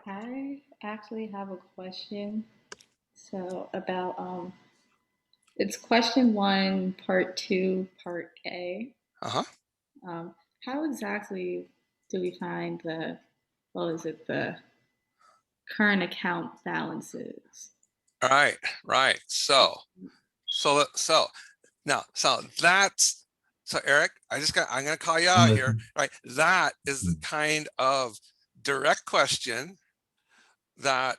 I actually have a question. So about it's question one, part two, part A. Uh-huh. Um, how exactly do we find the, well, is it the current account balances? All right, right. So now, so that's so Eric, I'm gonna call you I'm out here, listening. right? That is the kind of direct question that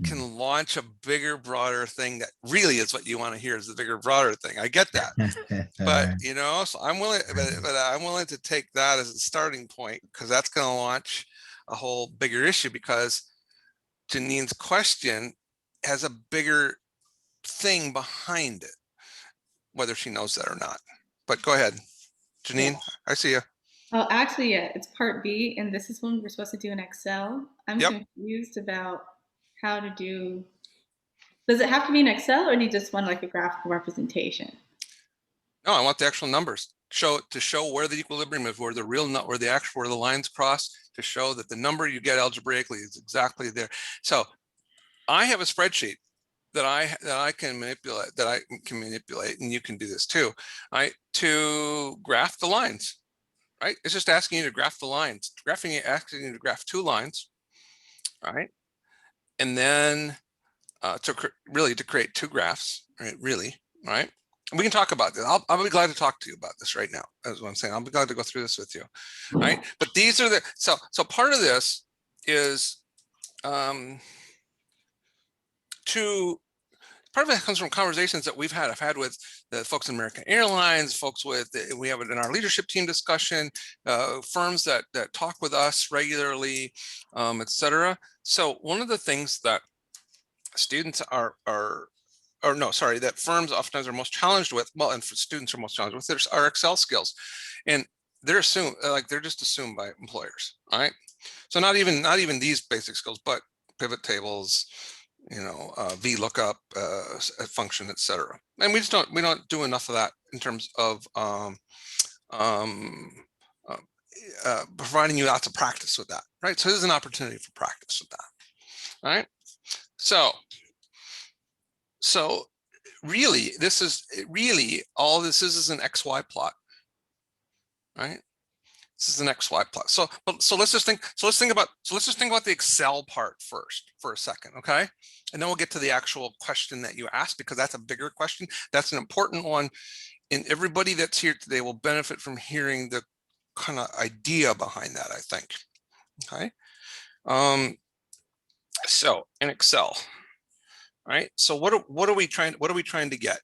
can launch a bigger, broader thing that really is what you want to hear is the bigger, broader thing. I get that. All But right. so I'm willing, but I'm willing to take that as a starting point because that's going to launch a whole bigger issue because Janine's question has a bigger thing behind it, whether she knows that or not. But go ahead, Yeah. Janine. I see you. Oh, actually, yeah, it's part B, and this is when we're supposed to do in Excel. I'm Yep. confused about how to do. Does it have to be in Excel, or do you just want like a graphical representation? No, I want the actual numbers. Show where the equilibrium is, where the real nut, where the actual, where the lines cross, to show that the number you get algebraically is exactly there. So I have a spreadsheet that I can manipulate, and you can do this too, right? To graph the lines, right? It's just asking you to graph the lines, asking you to graph two lines, right? And then to create two graphs, right? Really, right? And we can talk about this. I'll be glad to talk to you about this right now. That's what I'm saying. I'll be glad to go through this with you, right? But these are so part of this is to part of it comes from conversations that I've had with the folks in American Airlines, we have it in our leadership team discussion, firms that talk with us regularly, et cetera. So one of the things that students or no, sorry, that firms oftentimes are most challenged with, well, and for students are most challenged with, are Excel skills. And they're just assumed by employers, all right? So not even these basic skills, but pivot tables, VLOOKUP function, etc. And we don't do enough of that in terms of um, uh, providing you lots of practice with that, right? So there's an opportunity for practice with that, all right? So really, all this is an XY plot, right? This is an XY plot. So let's just think about the Excel part first for a second, okay? And then we'll get to the actual question that you asked, because that's a bigger question. That's an important one. And everybody that's here today will benefit from hearing the kind of idea behind that, I think. Okay. So in Excel, right? So what are we trying to get?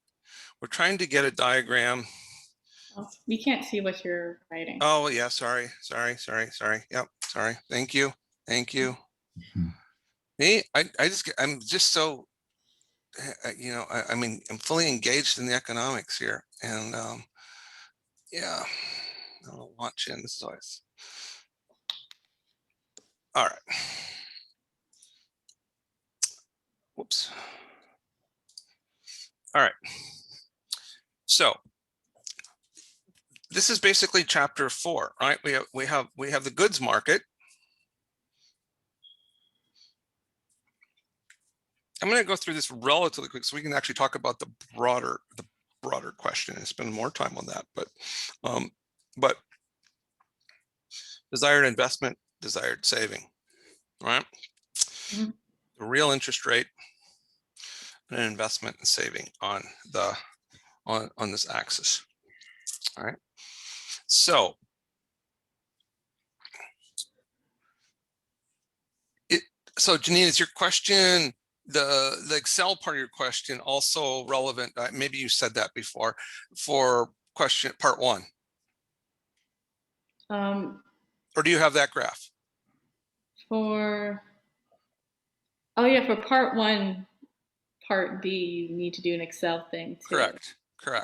We're trying to get a diagram. Oh, we can't see what you're writing. Oh yeah, sorry. Yep, sorry. Thank you. Me, I'm just so, I mean, I'm fully engaged in the economics here, and yeah, I'll launch in. This is always all right. Whoops. All right. So this is basically chapter 4, right? We have the goods market. I'm going to go through this relatively quick so we can actually talk about the broader question and spend more time on that. But desired investment, desired saving, right? Mhm. The real interest rate and an investment and saving on this axis. All right. So Janine, is your question, the Excel part of your question, also relevant? Maybe you said that before, for question part 1, Um, or do you have that graph? for Oh yeah, for part one, part B, you need to do an Excel thing too. Correct.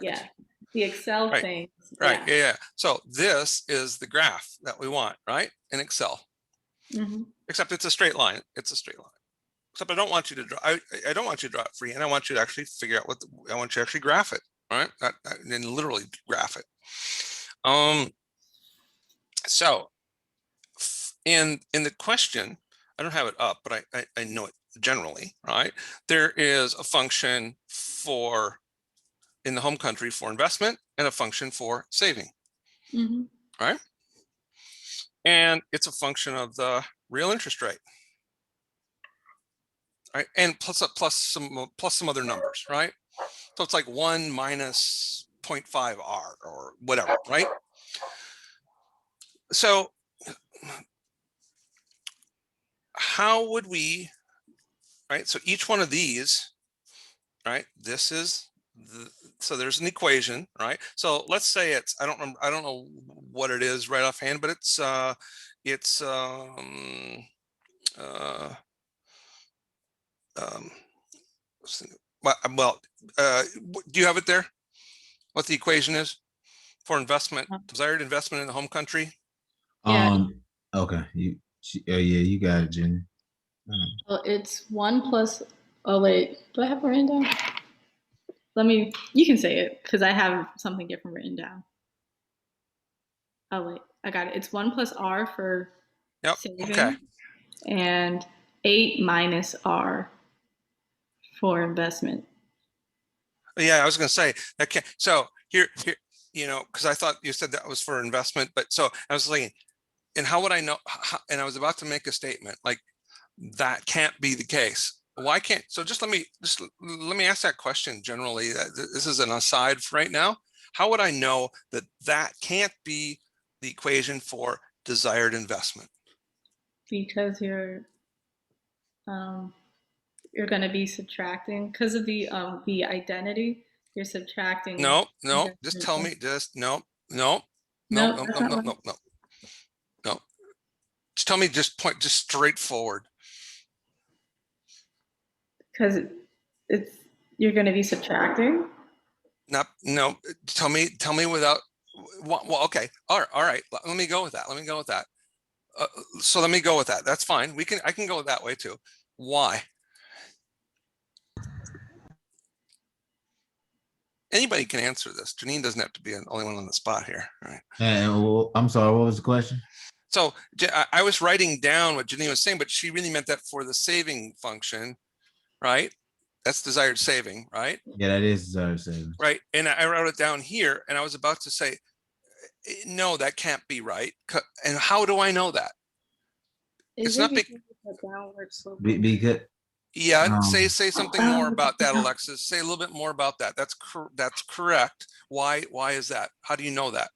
Yeah, the Excel Right. things. Right. Yeah. Yeah. So this is the graph that we want, right? In Excel, Hmm. except it's a straight line. Except I don't want you to draw. I don't want you to draw it free, and I want you to actually figure out I want you to actually graph it, right? And literally graph it. So in the question, I don't have it up, but I know it generally, right? There is a function for in the home country for investment and a function for saving, Mhm. right? And it's a function of the real interest rate, right? And plus some other numbers, right? So it's like 1 minus 0.5 R or whatever, right? So how would we, right? So each one of these, right? This is so there's an equation, right? So let's say it's, I don't remember, I don't know what it is right offhand, but it's uh, uh, well, do you have it there? What the equation is for investment, desired investment in the home country? Yeah. Okay. Yeah, you got it, Jenny. Well, it's 1 plus. Oh wait, do I have it written down? You can say it because I have something different written down. Oh wait, I got it. It's 1 plus R for Yep. saving, Okay. and 8 minus R for investment. Yeah, I was going to say that. So here, you know, because I thought you said that was for investment, but so I was thinking, and how would I know? And I was about to make a statement like that can't be the case. Why can't? So just let me ask that question generally. This is an aside for right now. How would I know that that can't be the equation for desired investment? Because going to be subtracting because of the identity. You're subtracting. No, just investment tell from- me. Just No, that's not right. no. Just tell me. Just straightforward. Because it's you're going to be subtracting. No. Tell me without. Well, okay. All right. Let me go with that. So let me go with that. That's fine. I can go that way too. Why? Anybody can answer this. Janine doesn't have to be the only one on the spot here. Right. And I'm sorry, what was the question? So I was writing down what Janine was saying, but she really meant that for the saving function, right? That's desired saving, right? Yeah, that is desired saving. Right. And I wrote it down here and I was about to say, no, that can't be right. And how do I know that? It's not big. Because Yeah, say something more about that, Alexis. Say a little bit more about that. That's correct. Why is that? How do you know that?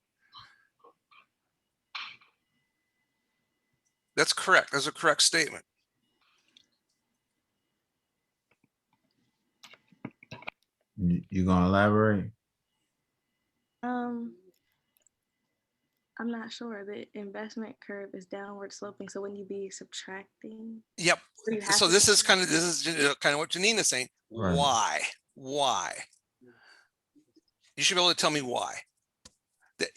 That's correct. That's a correct statement. You gonna elaborate? I'm not sure. The investment curve is downward sloping, so wouldn't you be subtracting? Yep. So this is kind of what Janine is saying. Right. Why? You should be able to tell me why.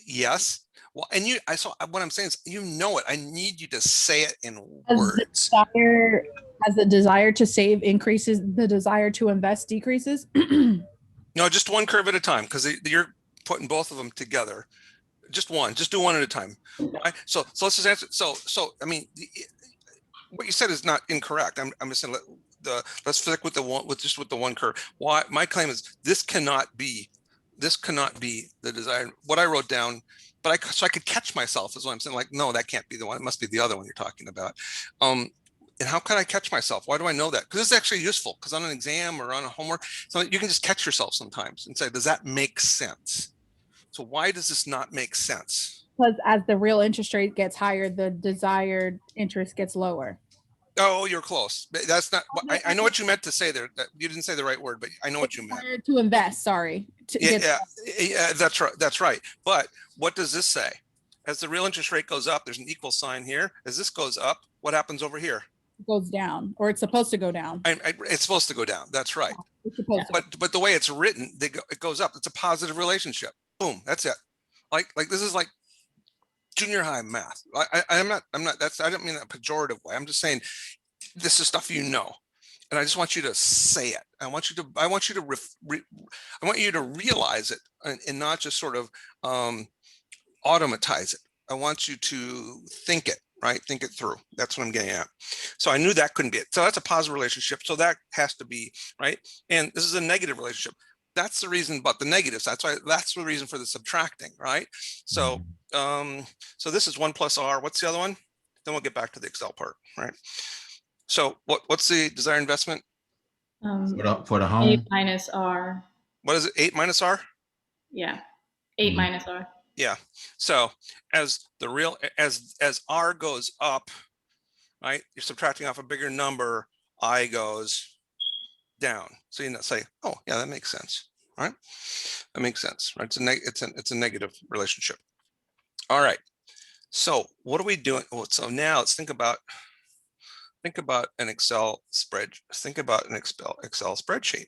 Yes. Well, and what I'm saying is, you know it. I need you to say it in words. As the desire to save increases, the desire to invest decreases. No, just one curve at a time, because you're putting both of them together. Just do one at a time. Right? So let's just answer. So I mean, what you said is not incorrect. I'm just saying let's stick with the one curve. Why? My claim is this cannot be the desired. What I wrote down, but so I could catch myself is what I'm saying. Like, no, that can't be the one. It must be the other one you're talking about. And how can I catch myself? Why do I know that? Because it's actually useful. Because on an exam or on a homework, so you can just catch yourself sometimes and say, does that make sense? So why does this not make sense? Because as the real interest rate gets higher, the desired interest gets lower. Oh, you're close. That's not. I know what you meant to say there. You didn't say the right word, but I know what you meant. To invest. Sorry. Yeah, that's right. That's right. But what does this say? As the real interest rate goes up, there's an equal sign here. As this goes up, what happens over here? It goes down, or it's supposed to go down. It's supposed to go down. That's right. It's supposed to. But the way it's written, it goes up. It's a positive relationship. Boom. That's it. Like this is like junior high math. I'm not. I don't mean that pejorative way. I'm just saying this is stuff you know, and I just want you to say it. I want you to realize it and not just sort of automatize it. I want you to think it. right? Think it through. That's what I'm getting at. So I knew that couldn't be it. So that's a positive relationship. So that has to be, right? And this is a negative relationship. That's the reason about the negatives. That's the reason for the subtracting, right? So, so this is 1 plus R. What's the other one? Then we'll get back to the Excel part, right? So what's the desired investment? For the 8 home, minus R. What is it? 8 minus R? Yeah. 8 Mhm. minus R. Yeah. So as the real, as R goes up, right, you're subtracting off a bigger number, I goes down. So you say, oh yeah, that makes sense, right? That makes sense, right? It's a negative relationship. All right. So what are we doing? Well, so now let's think about an Excel spread. Think about an Excel spreadsheet.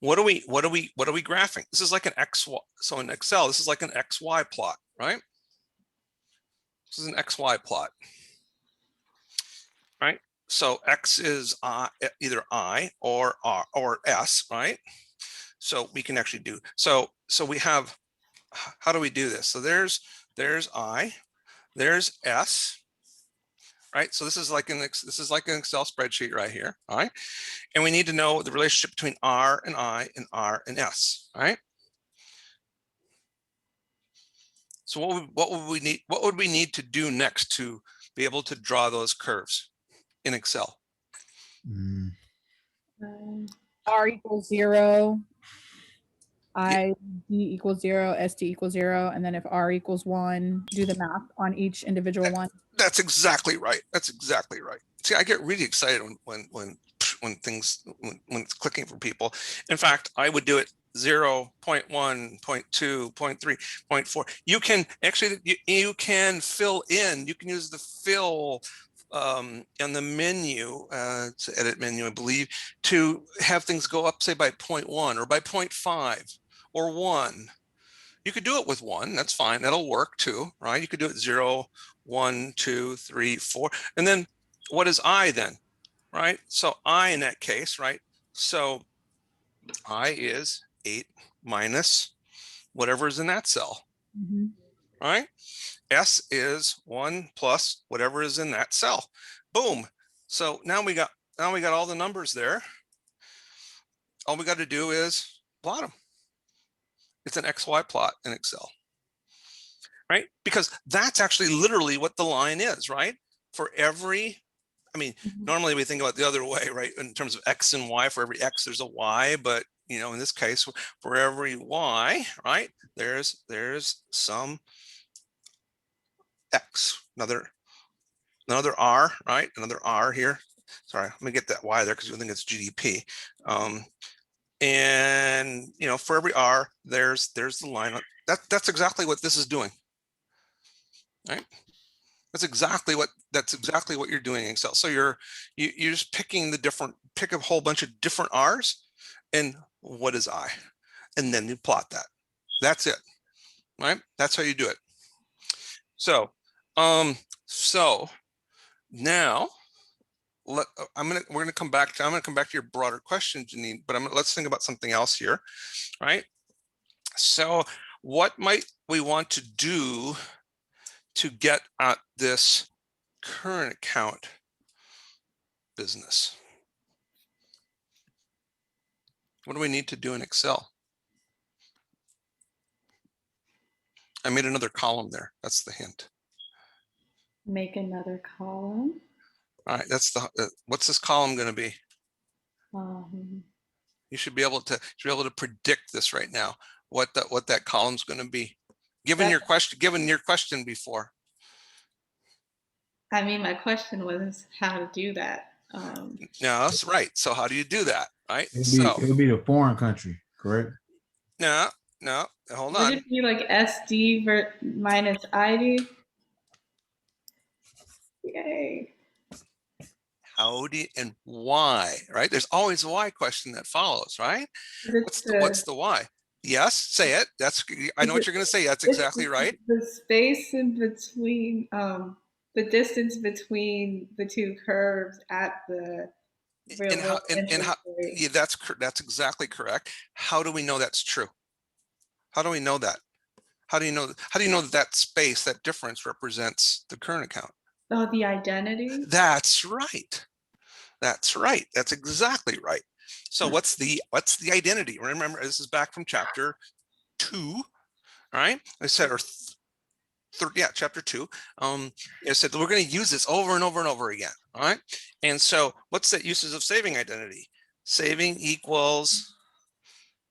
What are we graphing? This is like an XY. So in Excel, this is like an XY plot, right? This is an XY plot, right? So X is either I or R or S, right? So we can actually do, so we have, how do we do this? So there's I, there's S, right? So this is like an Excel spreadsheet right here, all right? And we need to know the relationship between R and I and R and S, right? So what would we need to do next to be able to draw those curves in Excel? Mm, R equals 0, ID equals 0, ST equals 0, and then if R equals 1, do the math on each individual one. That's exactly right. That's exactly right. See, I get really excited when it's clicking for people. In fact, I would do it 0, 0.1, 0.2, 0.3, 0.4. You can actually, you can fill in, you can use the fill in the menu, it's the edit menu, I believe, to have things go up, say by 0.1 or by 0.5 or 1. You could do it with 1, that's fine, that'll work too, right? You could do it 0, 1, 2, 3, 4. And then what is I then, right? So I in that case, right? So I is 8 minus whatever is in that cell, right? S is 1 plus whatever is in that cell. Boom. So now we got all the numbers there. All we got to do is plot them. It's an XY plot in Excel, right? Because that's actually literally what the line is, right? For every, I mean, normally we think about the other way, right? In terms of X and Y, for every X, there's a Y, but you know, in this case, for every Y, right? There's some X, another R, right? Another R here. Sorry, let me get that Y there because you think it's GDP. And you know, for every R, there's the line. That's exactly what this is doing, right? That's exactly what you're doing in Excel. So you're just picking pick a whole bunch of different R's, and what is I, and then you plot that. That's it, right? That's how you do it. So, so now we're gonna come back to your broader question, Janine, but let's think about something else here, right? So what might we want to do to get at this current account business? What do we need to do in Excel? I made another column there. That's the hint. Make another column. All right, that's what's this column going to be? You should be able to predict this right now. What that column's going to be, given your question before. I mean, my question was how to do that. No, that's right. So how do you do that, right? it'll be the foreign country, correct? No, hold on. Would it be like SD minus ID? Yay. How do you, and why, right? There's always a why question that follows, right? What's the why? Yes, say it. I know what you're going to say. That's exactly right. The space in between, the distance between the two curves at the yeah, that's exactly correct. How do we know that's true? How do we know that? How do you know that space, that difference represents the current account? Oh, the identity. That's right. That's right. That's exactly right. So what's the identity? Remember, this is back from chapter 2. All right. I said, or chapter 2. I said we're going to use this over and over and over again. All right. And so what's the uses of saving identity? Saving equals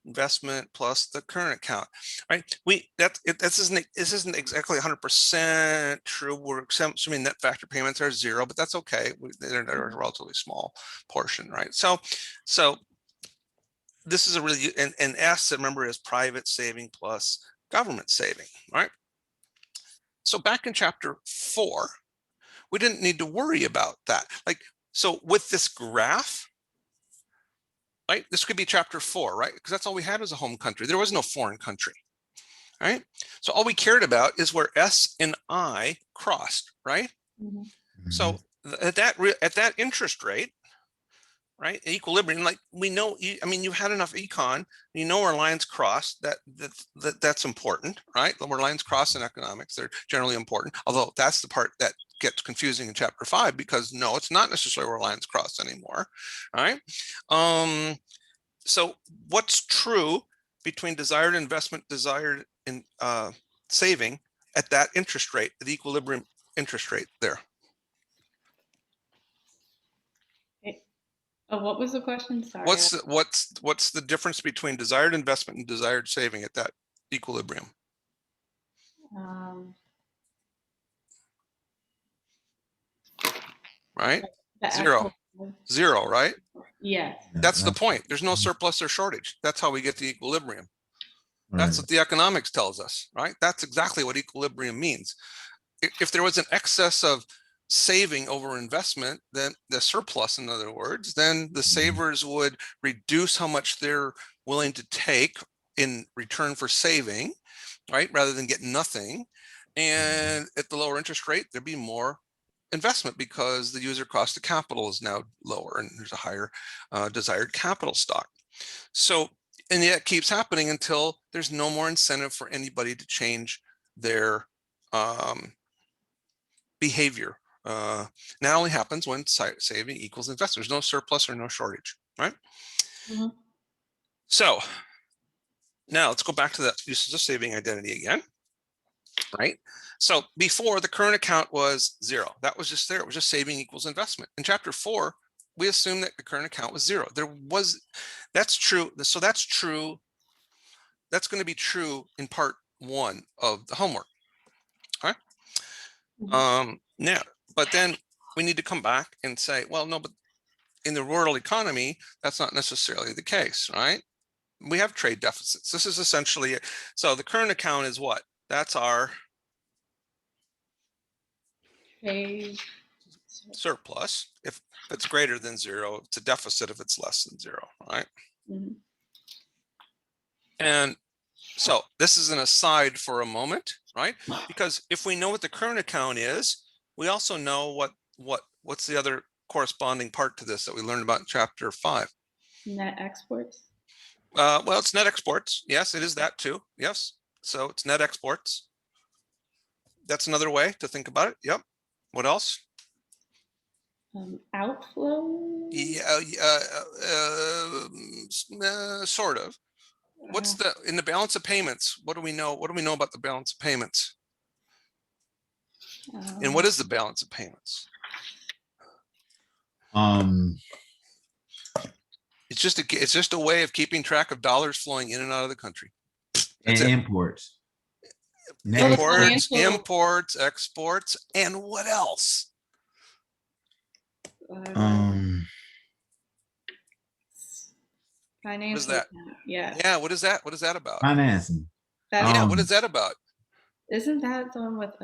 investment plus the current account, right? This isn't exactly 100% true. We're assuming net factor payments are 0, but that's okay. They're a relatively small portion, right? So this is a really, and S, remember, is private saving plus government saving, right? So back in chapter 4, we didn't need to worry about that. Like, so with this graph, right? This could be chapter 4, right? Because that's all we had as a home country. There was no foreign country, right? So all we cared about is where S and I crossed, right? Mm-hmm. So at that interest rate, right, equilibrium, like we know, I mean, you've had enough econ, you know where lines cross. That's important, right? Where lines cross in economics, they're generally important. Although that's the part that gets confusing in chapter 5, because no, it's not necessarily where lines cross anymore, right? So what's true between desired investment, desired in saving at that interest rate, the equilibrium interest rate there? Oh, what was the question? Sorry. What's the difference between desired investment and desired saving at that equilibrium? Right? Zero, right? Yes. That's the point. There's no surplus or shortage. That's how we get to equilibrium. That's what the economics tells us, right? That's exactly what equilibrium means. If there was an excess of saving over investment, then the surplus, in other words, then the savers would reduce how much they're willing to take in return for saving, right? Rather than get nothing. And at the lower interest rate, there'd be more investment because the user cost of capital is now lower and there's a higher desired capital stock. So, and yet it keeps happening until there's no more incentive for anybody to change their behavior. That only happens when saving equals investment. There's no surplus or no shortage, right? Mm-hmm. So now let's go back to the uses of saving identity again, right? So before, the current account was 0. That was just there. It was just saving equals investment. In chapter 4, we assumed that the current account was 0. That's true. So that's true. That's going to be true in part 1 of the homework. Okay. Mm-hmm. Now, but then we need to come back and say, well, no, but in the rural economy, that's not necessarily the case, right? We have trade deficits. This is essentially it. So the current account is what? That's our Trade surplus. If it's greater than 0, it's a deficit if it's less than 0, right? Mm-hmm. And so this is an aside for a moment, right? Because if we know what the current account is, we also know what's the other corresponding part to this that we learned about in chapter 5. Net exports. Well, it's net exports. Yes, it is that too. Yes. So it's net exports. That's another way to think about it. Yep. What else? Outflow. Yeah, sort of. What's in the balance of payments? What do we know? What do we know about the balance of payments? And what is the balance of payments? It's just a way of keeping track of dollars flowing in and out of the country. And imports. Imports, exports, and what else? Financial. What is that? Yeah. Yeah. What is that? What is that about? Financing. Yeah. What is that about? Isn't that the one with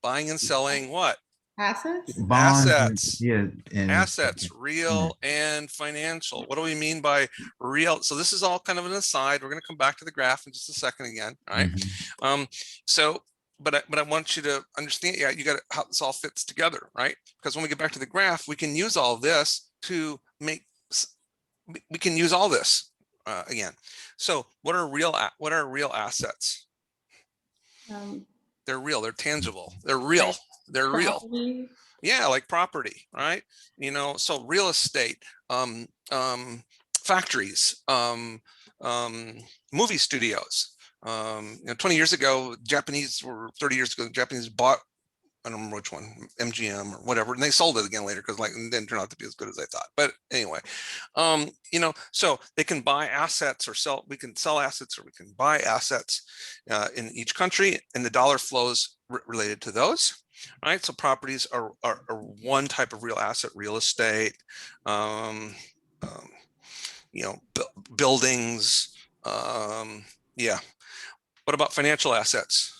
buying and selling what? Assets. Bonds, assets. Yeah. Assets, real and financial. What do we mean by real? So this is all kind of an aside. We're going to come back to the graph in just a second again. All right. So, but I want you to understand, yeah, you got how this all fits together, right? Because when we get back to the graph, we can use all this to make. We can use all this again. So, what are real assets? They're real. They're tangible. They're real. They're real. Property. Yeah, like property, right? So real estate, factories, movie studios. 20 years ago, 30 years ago, the Japanese bought, I don't remember which one, MGM or whatever, and they sold it again later because it didn't turn out to be as good as they thought. But anyway, so they can buy assets or sell. We can sell assets or we can buy assets in each country, and the dollar flows related to those. Right, so properties are one type of real asset, real estate, buildings. Yeah. What about financial assets?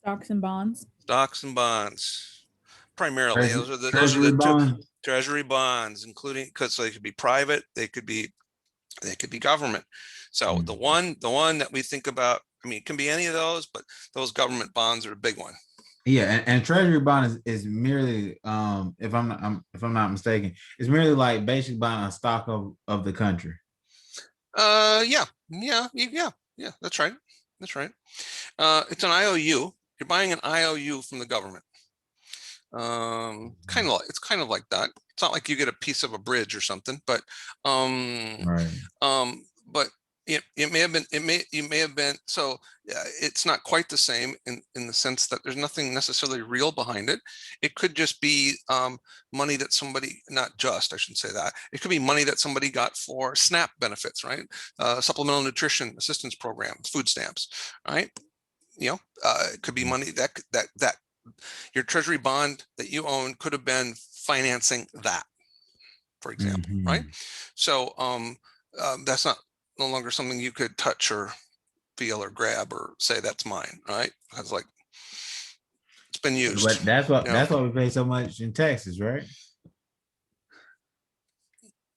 Stocks and bonds. Stocks and bonds, primarily. Those are the Treasury two. bonds. Treasury bonds, including, because they could be private, they could be government. So the one that we think about, I mean, it can be any of those, but those government bonds are a big one. Yeah, and treasury bond is merely, if I'm not mistaken, it's merely like basically buying a stock of the country. Yeah, that's right. It's an IOU. You're buying an IOU from the government. It's kind of like that. It's not like you get a piece of a bridge or something, but Right. but it may have been so it's not quite the same in the sense that there's nothing necessarily real behind it. It could just be money that somebody, not just, I shouldn't say that, it could be money that somebody got for SNAP benefits, right? Supplemental nutrition assistance programs, food stamps, right? It could be money that your treasury bond that you own could have been financing that, for example, right? So that's no longer something you could touch or feel or grab or say that's mine, right? Because it's been used. But that's why we pay so much in taxes, right?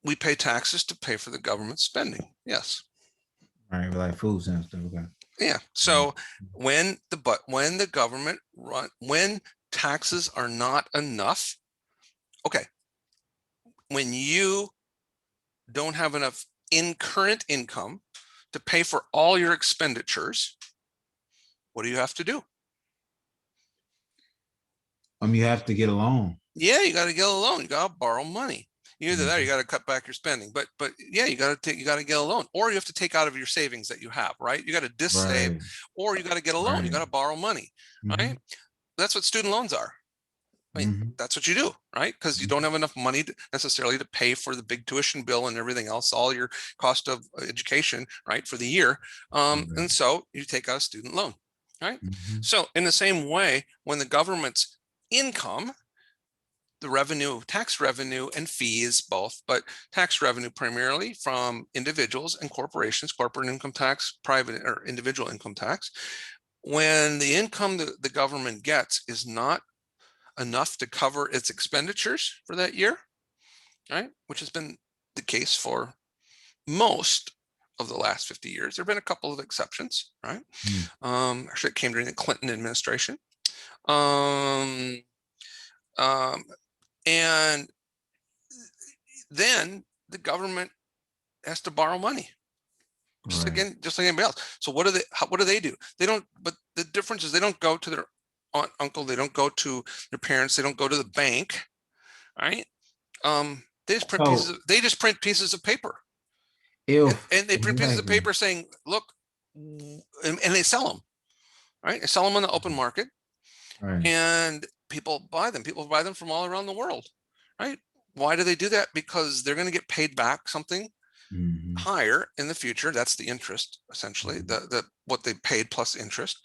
We pay taxes to pay for the government spending. Yes. Right, like food and stuff. Okay. Yeah. So when taxes are not enough, okay, when you don't have enough current income to pay for all your expenditures, what do you have to do? You have to get a loan. Yeah, you got to get a loan. You got to borrow money. Either that, or you got to cut back your spending. But yeah, you got to get a loan, or you have to take out of your savings that you have. Right? You got to save, Right. or you got to get a loan. Right. You got to borrow money. Right? That's what student loans are. I mean, that's what you do, right? Because you don't have enough money necessarily to pay for the big tuition bill and everything else, all your cost of education, right, for the year. And so you take out a student loan, right? So in the same way, when the government's income, the revenue, tax revenue and fees both, but tax revenue primarily from individuals and corporations, corporate income tax, private or individual income tax, when the income the government gets is not enough to cover its expenditures for that year, right? Which has been the case for most of the last 50 years. There have been a couple of exceptions, right? Actually, it came during the Clinton administration. And then the government has to borrow money, just like anybody else. So what do they do? They don't. But the difference is they don't go to their aunt, uncle, they don't go to their parents, they don't go to the bank, right? They just print pieces of paper. And they print pieces of paper saying, look, and they sell them, right? They sell them on the open market, and people buy them. People buy them from all around the world, right? Why do they do that? Because they're going to get paid back something higher in the future. That's the interest, essentially, the what they paid plus interest.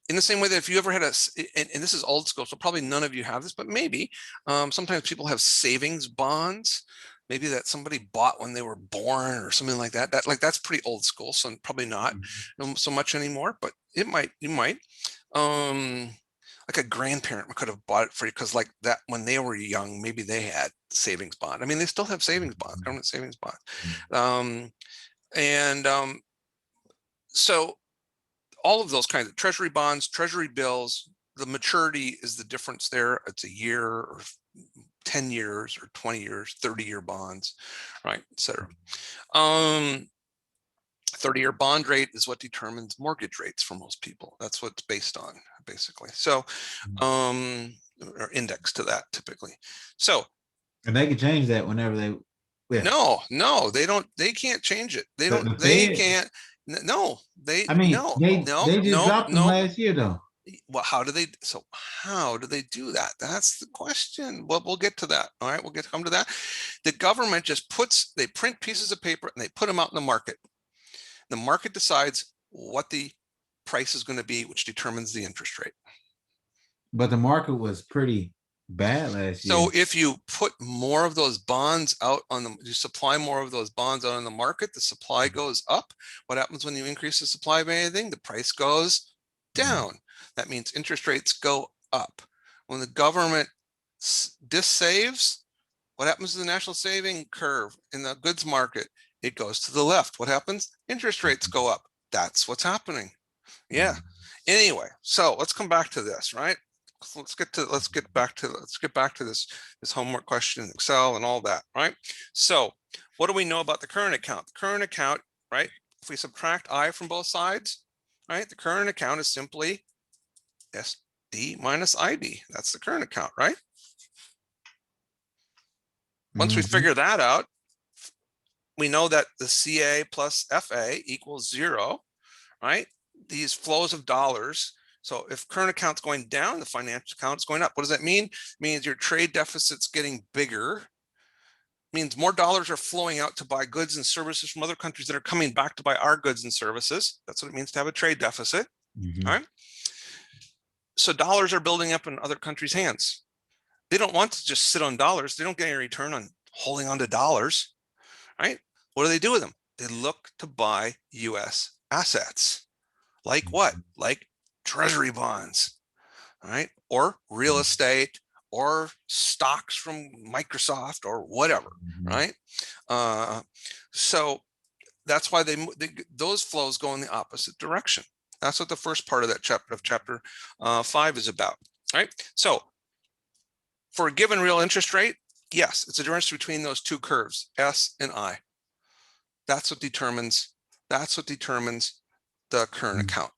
In the same way that if you ever had and this is old school, so probably none of you have this, but maybe sometimes people have savings bonds, maybe that somebody bought when they were born or something like that. That's pretty old school, so probably not so much anymore, but you might. Like a grandparent could have bought it for you because like that when they were young, maybe they had savings bond. I mean, they still have savings bonds, government savings bonds. So all of those kinds of treasury bonds, treasury bills, the maturity is the difference there. It's a year or 10 years or 20 years, 30-year bonds, right, et cetera. 30-year bond rate is what determines mortgage rates for most people. That's what it's based on, basically. So, or index to that typically. So And they can change that whenever they. Yeah. no, they don't. They can't change it. They The- don't. the They Fed- can't. No, they. I mean, No, they no, just no, dropped them no. last year though. Well, how do they? So how do they do that? That's the question. Well, we'll get to that. All right, we'll come to that. The government just they print pieces of paper and they put them out in the market. The market decides what the price is going to be, which determines the interest rate. But the market was pretty bad last year. So if you put more of those bonds out on the, you supply more of those bonds out on the market, the supply goes up. What happens when you increase the supply of anything? The price goes down. That means interest rates go up. When the government dissaves, what happens to the national saving curve in the goods market? It goes to the left. What happens? Interest rates go up. That's what's happening. Yeah. Anyway, so let's come back to this, right? Let's get back to this homework question in Excel and all that, right? So what do we know about the current account? The current account, right? If we subtract I from both sides, right? The current account is simply SD minus IB. That's the current account, right? Once we figure that out, we know that the CA plus FA equals 0, right? These flows of dollars. So if current account's going down, the financial account's going up. What does that mean? It means your trade deficit's getting bigger. It means more dollars are flowing out to buy goods and services from other countries that are coming back to buy our goods and services. That's what it means to have a trade deficit. All right. So dollars are building up in other countries' hands. They don't want to just sit on dollars. They don't get any return on holding on to dollars, right? What do they do with them? They look to buy US assets. Like what? Like treasury bonds, all right? Or real estate, or stocks from Microsoft, or whatever, right? So that's why those flows go in the opposite direction. That's what the first part of that chapter 5 is about, right? So for a given real interest rate, yes, it's a difference between those two curves, S and I. That's what determines the current account.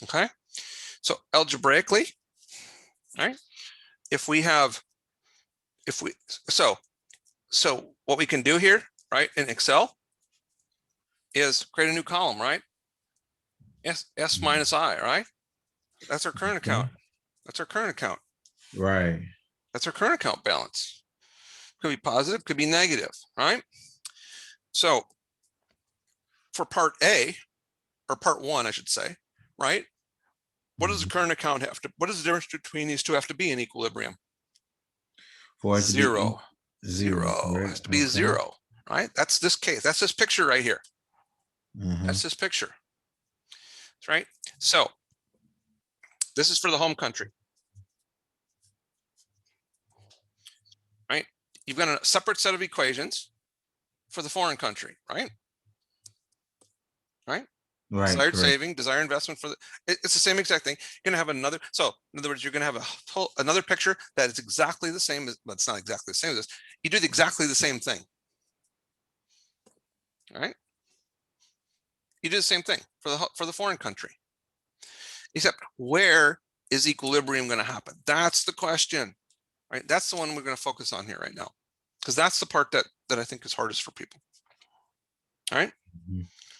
Okay, so algebraically, right? So what we can do here, right, in Excel is create a new column, right? S minus I, right? That's our current account. That's our current account. Right. That's our current account balance. Could be positive, could be negative, right? So for part A, or part 1, I should say, right? What does the current account have to, what is the difference between these two have to be in equilibrium? For it to be Zero. right? Has to be 0, right? That's this case. That's this picture right here. Mhm. That's this picture. That's right. So this is for the home country. Right? You've got a separate set of equations for the foreign country, right? Right? Right. Desired correct. saving, desired investment for the, it's the same exact thing. You're gonna have another, so in other words, you're gonna have another picture that is exactly the same as, but it's not exactly the same as this. You do exactly the same thing. All right? You do the same thing for the foreign country. Except where is equilibrium going to happen? That's the question, right? That's the one we're going to focus on here right now, because that's the part that I think is hardest for people. All right.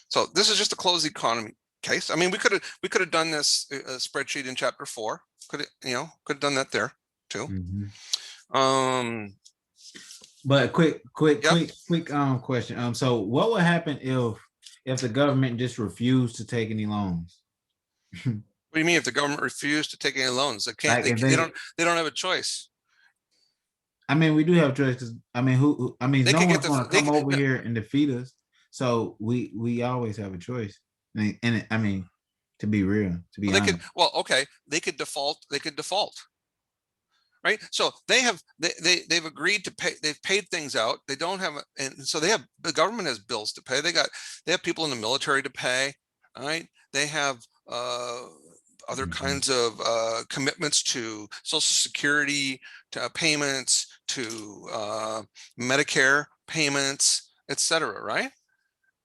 So this is just a closed economy case. I mean, we could have done this spreadsheet in chapter 4. Could have done that there too. But quick question. So what would happen if the government just refused to take any loans? What do you mean if the government refused to take any loans? They can't. Like They don't have a choice. I mean, we do have choices. I mean, I mean, They no could one's get going to come over here and defeat us. So we always have a choice. And I mean, to be real, to be honest. They could default. They could default. Right. So they've agreed to pay. They've paid things out. They don't have, and so the government has bills to pay. They have people in the military to pay. All right. They have other kinds of commitments to Social Security, to payments, to Medicare payments, etc. Right.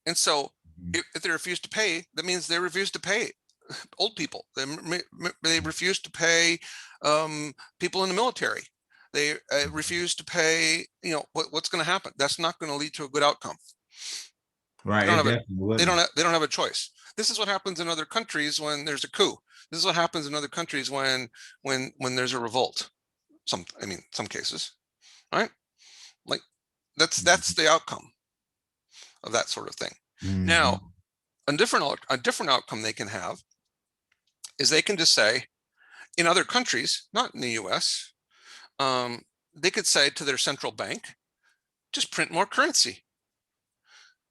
And so if they refuse to pay, that means they refuse to pay old people. They refuse to pay people in the military. They refuse to pay. You know what's going to happen? That's not going to lead to a good outcome. Right. They don't It have a, definitely they wouldn't. don't have a choice. This is what happens in other countries when there's a coup. This is what happens in other countries when there's a revolt. Some cases, right? Like that's the outcome of that sort of thing. Mhm. Now, a different outcome they can have is they can just say, in other countries, not in the US, they could say to their central bank, just print more currency.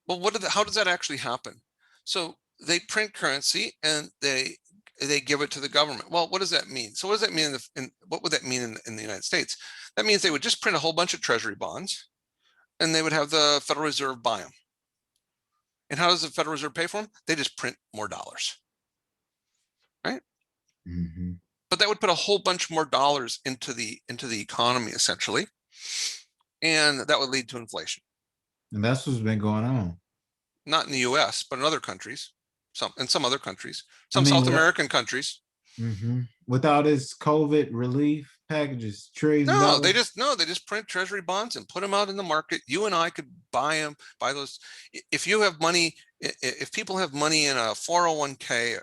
Well, how does that actually happen? So they print currency and they give it to the government. Well, what does that mean? So what does that mean what would that mean in the United States? That means they would just print a whole bunch of treasury bonds and they would have the Federal Reserve buy them. And how does the Federal Reserve pay for them? They just print more dollars, right? Mhm. But that would put a whole bunch more dollars into the economy essentially, and that would lead to inflation. And that's what's been going on. Not in the U.S., but in other countries, some other countries, some mean, South what- American countries. With all this COVID relief packages, trillions of No, they dollars. just print treasury bonds and put them out in the market. You and I could buy those. If you have money, if people have money in a 401k,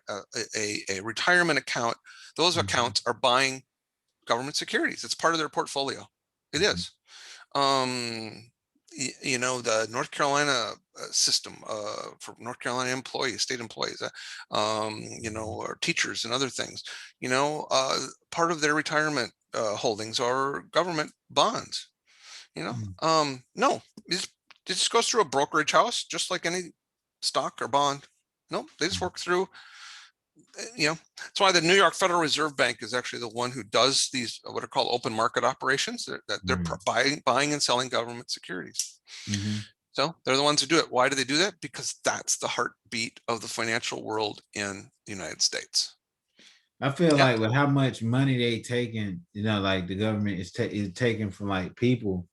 a retirement account, those Mhm. accounts are buying government securities. It's part of their portfolio. It Mhm. is. You know, the North Carolina system for North Carolina employees, state employees, you know, or teachers and other things, you know, part of their retirement holdings are government bonds, you know. Mm. No, it just goes through a brokerage house, just like any stock or bond. No, they just work through, you know, that's why the New York Federal Reserve Bank is actually the one who does these what are called open market operations. That they're buying and selling government securities. Mhm. So they're the ones who do it. Why do they do that? Because that's the heartbeat of the financial world in the United States. I feel Yeah. like with how much money they taking, like the government is taking from like people,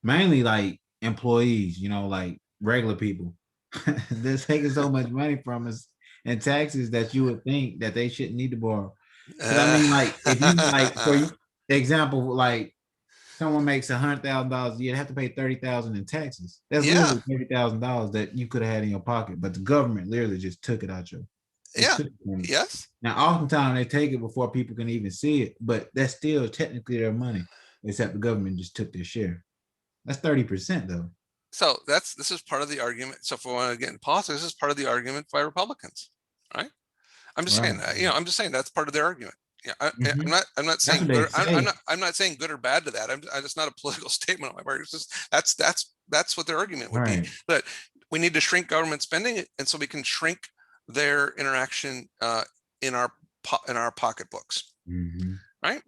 mainly like employees, like regular people. They're taking so much money from us in taxes that you would think that they shouldn't need to borrow. Because I mean, like if you like for example, like someone makes $100,000 a year, they have to pay 30,000 in taxes. That's Yeah. literally $30,000 that you could have had in your pocket, but the government literally just took it out your. Yeah. Took it from you. Yes. Now, oftentimes they take it before people can even see it, but that's still technically their money, except the government just took their share. That's 30% though. So this is part of the argument. So if we want to get in politics, this is part of the argument by Republicans, right? I'm just saying, Right. I'm just saying that's part of their argument. Yeah, Mhm. I'm not saying what they good, say. I'm not saying good or bad to that. It's not a political statement on my part. It's just that's what their argument would be. Right. That we need to shrink government spending, and so we can shrink their interaction in our pocketbooks, Mhm. right?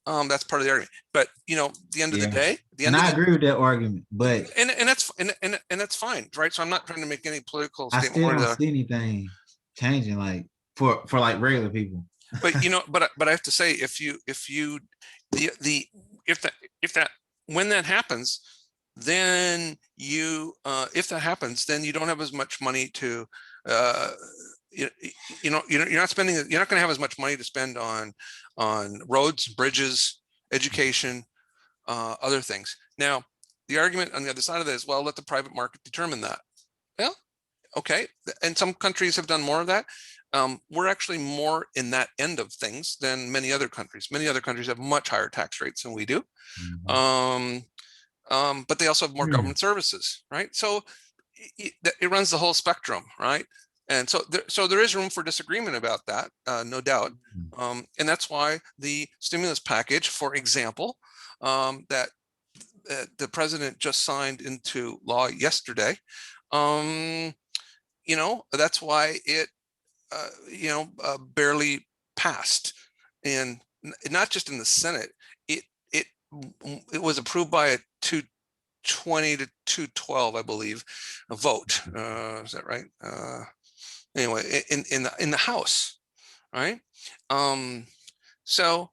That's part of the argument. But the end of the Yeah. day, And I agree with that argument, but and that's fine, right? So I'm not trying to make any political I statement still where don't see anything changing, like for like regular people. but but I have to say, if that when that happens, then if that happens, then you don't have as much money to you're not spending, you're not going to have as much money to spend on roads, bridges, education, other things. Now, the argument on the other side of that is, well, let the private market determine that. Well, okay, and some countries have done more of that. We're actually more in that end of things than many other countries. Many other countries have much higher tax rates than we do. Mhm. But they also have more government services, right? So it runs the whole spectrum, right? And so there is room for disagreement about that, no doubt. And that's why the stimulus package, for example, that the president just signed into law yesterday, that's why it barely passed, and not just in the Senate. It was approved by a 220 to 212, I believe, a vote. Is that right? Anyway, in the House, right? So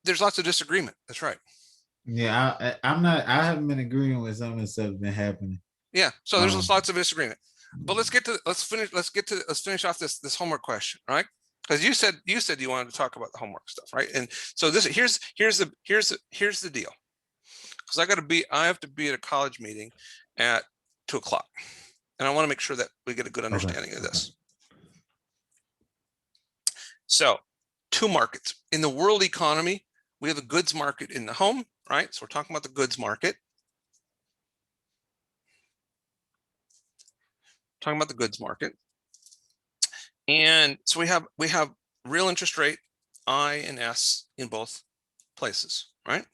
there's lots of disagreement. That's right. Yeah, I haven't been agreeing with some of the stuff that's been happening. Yeah. So there's lots of disagreement. But let's finish off this homework question, right? Because you said you wanted to talk about the homework stuff, right? And so here's the deal. Because I have to be at a college meeting at 2 o'clock, and I want to make sure that we get a good understanding of this. So 2 markets in the world economy. We have a goods market in the home, right? So we're talking about the goods market. Talking about the goods market. And so we have real interest rate I and S in both places, right?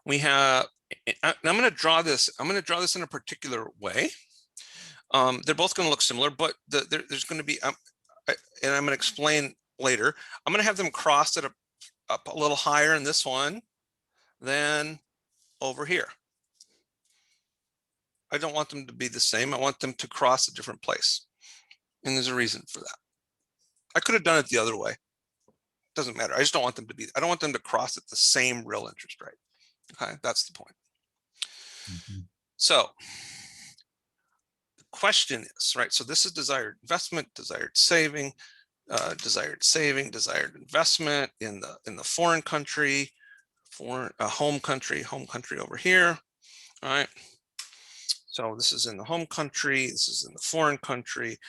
We have, and I'm going to draw this in a particular way. They're both going to look similar, but there's going to be, and I'm going to explain later. I'm going to have them cross it up a little higher in this one than over here. I don't want them to be the same. I want them to cross a different place. And there's a reason for that. I could have done it the other way. Doesn't matter. I just don't want them to be, I don't want them to cross at the same real interest rate. Okay, that's the point. So the question is, right, so this is desired investment, desired saving, desired investment in the foreign country, home country over here. All right. So this is in the home country, this is in the foreign country,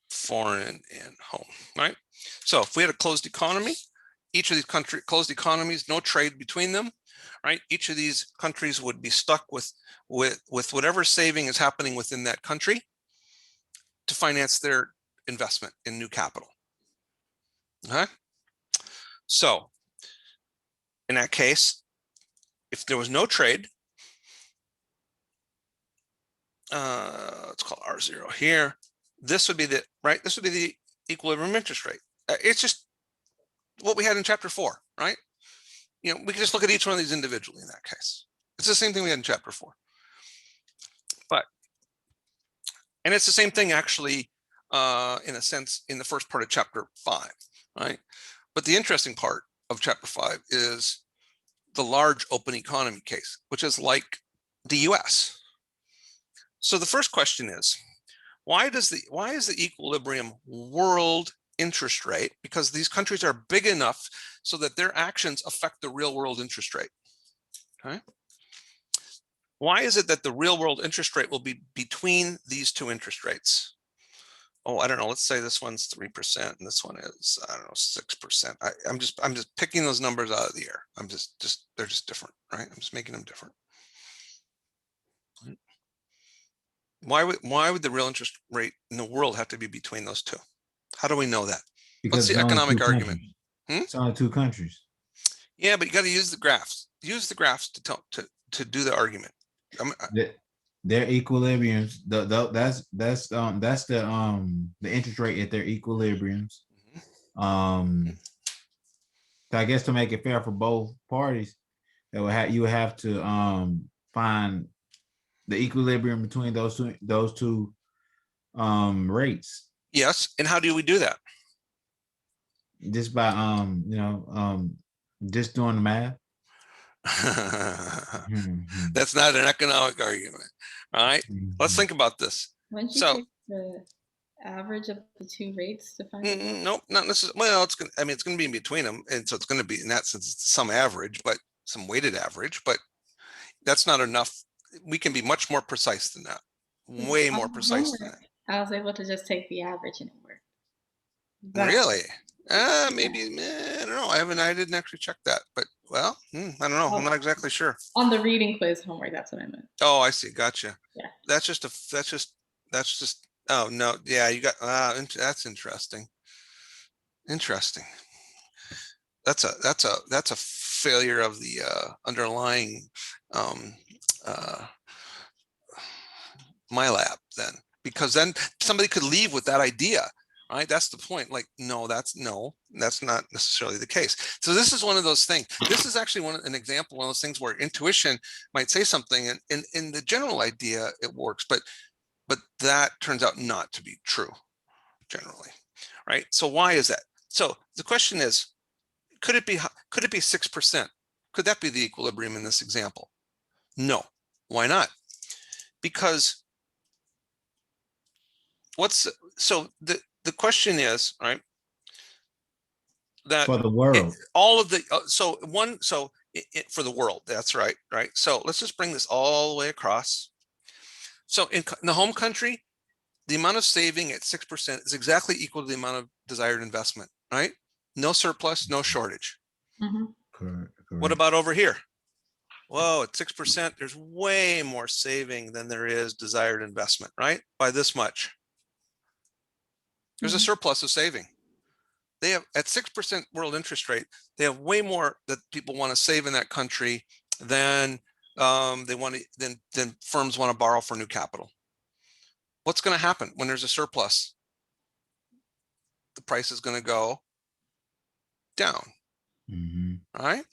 foreign and home, right? So if we had a closed economy, each of these closed economies, no trade between them, right? Each of these countries would be stuck with whatever saving is happening within that country to finance their investment in new capital. Okay. So in that case, if there was no trade, let's call R0 here. This would be the equilibrium interest rate. It's just what we had in chapter 4, right? You know, we can just look at each one of these individually in that case. It's the same thing we had in chapter 4. And it's the same thing actually, in a sense, in the first part of chapter 5, right? But the interesting part of chapter 5 is the large open economy case, which is like the US. So the first question is, why is the equilibrium world interest rate? Because these countries are big enough so that their actions affect the real world interest rate. Okay. Why is it that the real world interest rate will be between these 2 interest rates? Oh, I don't know. Let's say this one's 3% and this one is, I don't know, 6%. I'm just picking those numbers out of the air. They're just different, right? I'm just making them different. Why would the real interest rate in the world have to be between those 2? How do we know that? Because What's the economic argument? It's only 2 countries. Yeah, but you got to use the graphs. Use the graphs to do the argument. Their equilibriums. That's the interest rate at their equilibriums. So I guess to make it fair for both parties, you would have to find the equilibrium between those two rates. Yes, and how do we do that? Just by just doing the math. That's not an economic argument. All right, let's think about this. Wouldn't you So take the average of the 2 rates to find out? nope, not necessarily. Well, it's going to be in between them, and so it's going to be in that sense it's some average, but some weighted average. But that's not enough. We can be much more precise than that. Way more precise than that. I was able to just take the average and it worked. Really? Maybe, I don't know. I didn't actually check that, but well, I don't know. I'm not exactly sure. On the reading quiz homework, that's what I meant. Oh, I see. Gotcha. Yeah. That's just, oh no. Yeah, you got, that's interesting. Interesting. That's a failure of the underlying MyLab then, because then somebody could leave with that idea. Right, that's the point. Like, no, that's not necessarily the case. So this is one of those things. This is actually an example, one of those things where intuition might say something, and in the general idea it works, but that turns out not to be true generally. Right. So why is that? So the question is, could it be 6%? Could that be the equilibrium in this example? No. Why not? because so the question is, right, that For the world. all of the for the world, that's right. So let's just bring this all the way across. So in the home country, the amount of saving at 6% is exactly equal to the amount of desired investment, right? No surplus, no shortage. Mhm. Correct. What about over here? Whoa, at 6%, there's way more saving than there is desired investment, right? By this much. There's a Mhm. surplus of saving. They have at 6% world interest rate, they have way more that people want to save in that country than than firms want to borrow for new capital. What's going to happen when there's a surplus? The price is going to go down. Right?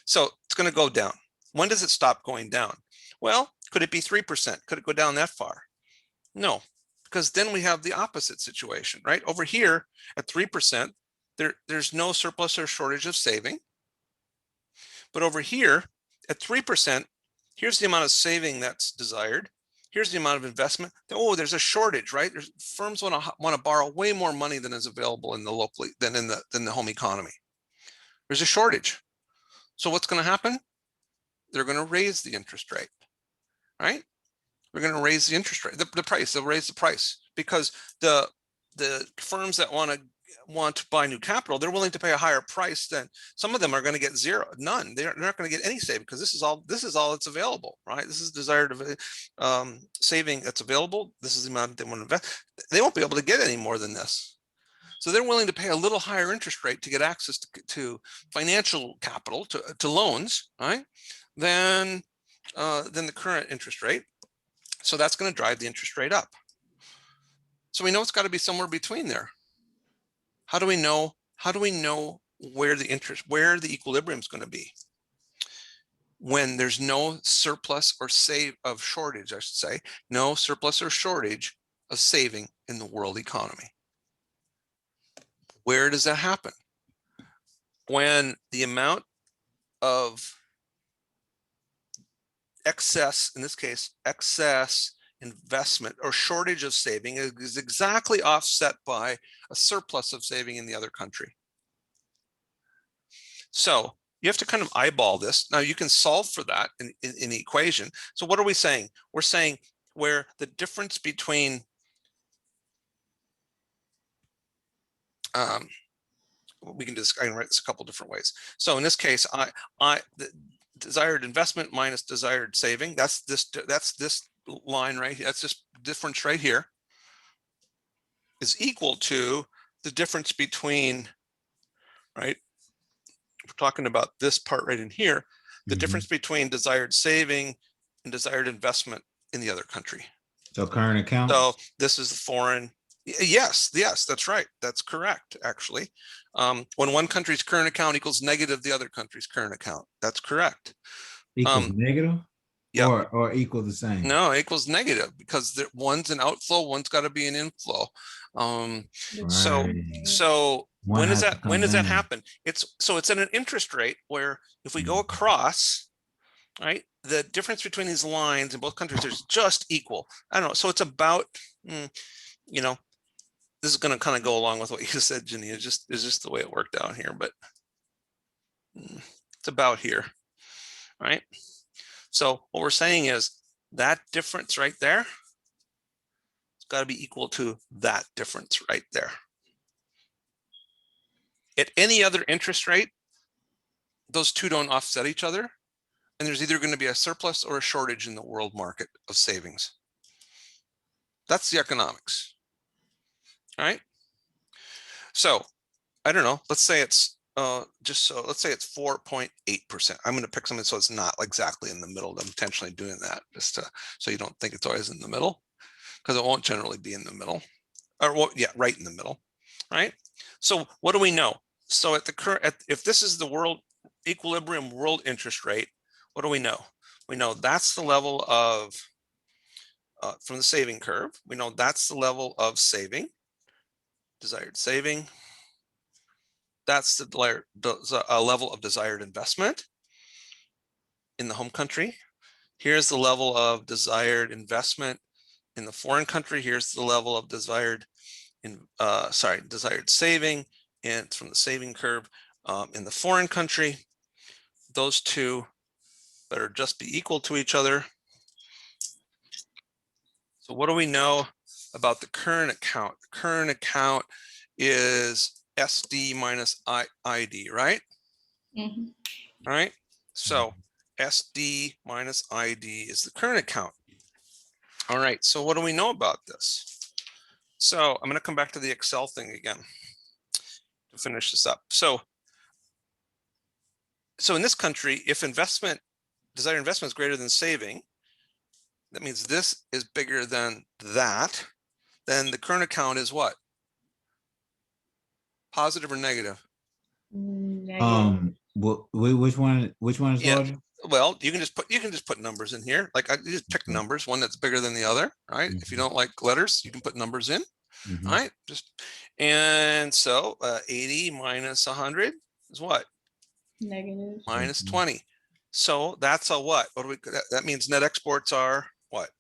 So it's going to go down. When does it stop going down? Well, could it be 3%? Could it go down that far? No, because then we have the opposite situation, right? Over here at 3%, there's no surplus or shortage of saving. But over here at 3%, here's the amount of saving that's desired. Here's the amount of investment. Oh, there's a shortage, right? Firms want to borrow way more money than is available in the locally than in the home economy. There's a shortage. So what's going to happen? They're going to raise the interest rate, right? We're going to raise the interest rate, the price. They'll raise the price because the firms that want to buy new capital, they're willing to pay a higher price than some of them are going to get none. They're not going to get any saving because this is all that's available, right? This is desired saving that's available. This is the amount they want to invest. They won't be able to get any more than this. So they're willing to pay a little higher interest rate to get access to financial capital, to loans, right? Than the current interest rate. So that's going to drive the interest rate up. So we know it's got to be somewhere between there. How do we know where the equilibrium is going to be? When there's no surplus or shortage, I should say, no surplus or shortage of saving in the world economy. Where does that happen? When the amount of excess, in this case, excess investment or shortage of saving is exactly offset by a surplus of saving in the other country. So you have to kind of eyeball this. Now you can solve for that in the equation. So what are we saying? We're saying where the difference between we can just, I can write this a couple different ways. So in this case, the desired investment minus desired saving, that's this line right here, that's this difference right here, is equal to the difference between, right, we're talking about this part right in here, the difference between desired saving and desired investment in the other country. So current account. So this is the foreign. Yes, that's right. That's correct, actually. When one country's current account equals negative the other country's current account. That's correct. Equals negative? Yep. Or equal the same? No, it equals negative because one's an outflow, one's got to be an inflow. So when does that happen? It's at an interest rate where if we go across, right, the difference between these lines in both countries is just equal. I don't know. So it's about, you know, this is going to kind of go along with what you said, Ginny. It's just the way it worked out here, but it's about here, right? So what we're saying is that difference right there, it's got to be equal to that difference right there. At any other interest rate, those two don't offset each other. And there's either going to be a surplus or a shortage in the world market of savings. That's the economics. All right. So I don't know, let's say it's let's say it's 4.8%. I'm going to pick something so it's not exactly in the middle. I'm intentionally doing that just so you don't think it's always in the middle, because it won't generally be in the middle, or right in the middle, right? So what do we know? So at the current, if this is the world equilibrium world interest rate, what do we know? We know that's the level of from the saving curve. We know that's the level of saving, desired saving. That's the level of desired investment in the home country. Here's the level of desired investment in the foreign country. Here's the level of desired desired saving, and from the saving curve in the foreign country. Those two better just be equal to each other. So what do we know about the current account? The current account is SD minus ID, right? Mhm. All right. So SD minus ID is the current account. All right. So what do we know about this? So I'm going to come back to the Excel thing again to finish this up. So in this country, if desired investment is greater than saving, that means this is bigger than that, then the current account is what? Positive or negative? Negative. Which one is Yeah. larger? Well, you can just put numbers in here. Like you just pick numbers, one that's bigger than the other, right? If you don't like letters, you can put numbers in, all right? And so 80 minus 100 is what? Negative. Minus 20. So that's a what? What do we? That means net exports are what?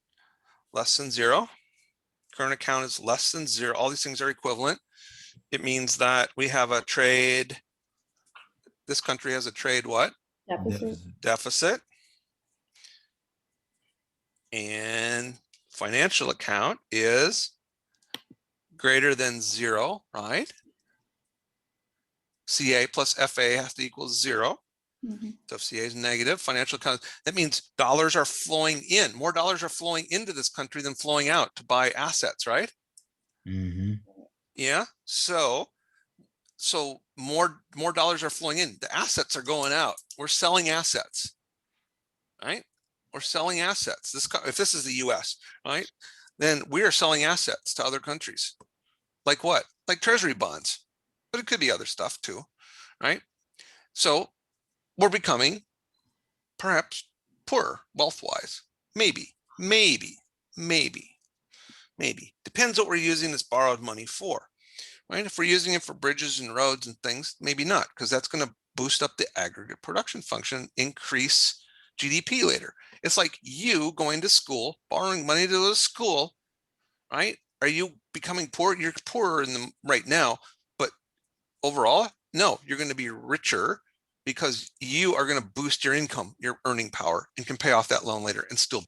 Less than 0. Current account is less than 0. All these things are equivalent. It means that we have a trade. This country has a trade what? Deficit. And financial account is greater than 0, right? CA plus FA has to equal 0. Mhm. So if CA is negative, financial account, that means dollars are flowing in. More dollars are flowing into this country than flowing out to buy assets, right? Yeah. So more dollars are flowing in. The assets are going out. We're selling assets, right? We're selling assets. If this is the US, right? Then we are selling assets to other countries. Like what? Like treasury bonds, but it could be other stuff too, right? So we're becoming perhaps poorer wealth-wise. Maybe. Depends what we're using this borrowed money for, right? If we're using it for bridges and roads and things, maybe not, because that's going to boost up the aggregate production function, increase GDP later. It's like you going to school, borrowing money to go to school, right? Are you becoming poor? You're poorer in them right now, but overall, no, you're going to be richer because you are going to boost your income, your earning power, and can pay off that loan later and still.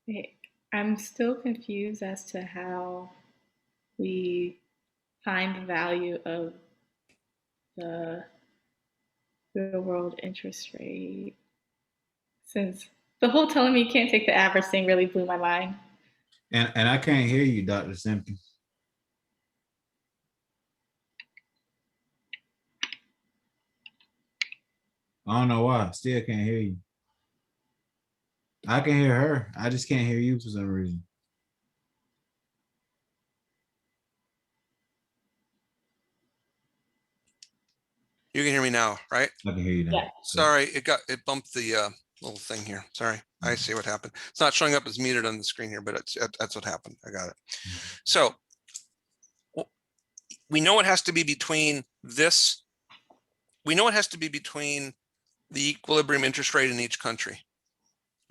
Wait, I'm still confused as to how we find the value of the real world interest rate. Since the whole telling me you can't take the average thing really blew my mind. And I can't hear you, Dr. Simpkins. I don't know why. Still can't hear you. I can hear her. I just can't hear you for some reason. You can hear me now, right? I can hear you now. Yeah. Sorry, it bumped the little thing here. Sorry, I see what happened. It's not showing up as muted on the screen here, but that's what happened. I got it. So we know it has to be between this. We know it has to be between the equilibrium interest rate in each country.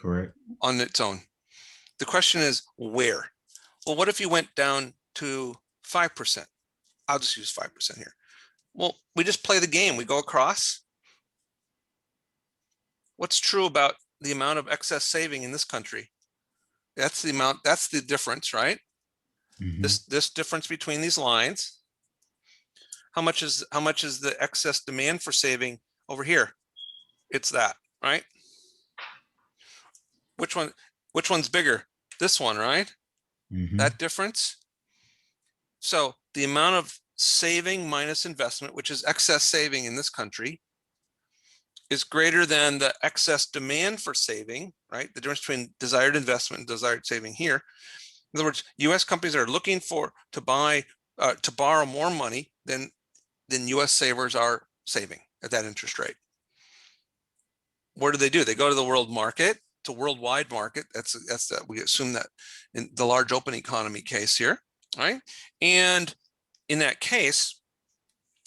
Correct. On its own. The question is where? Well, what if you went down to 5%? I'll just use 5% here. Well, we just play the game. We go across. What's true about the amount of excess saving in this country? That's the amount, that's the difference, right? This difference between these lines. How much is the excess demand for saving over here? It's that, right? Which one's bigger? This one, right? That difference. So the amount of saving minus investment, which is excess saving in this country, is greater than the excess demand for saving, right? The difference between desired investment and desired saving here. In other words, US companies are looking to borrow more money than US savers are saving at that interest rate. What do? They go to the world market. It's a worldwide market. We assume that in the large open economy case here, right? And in that case,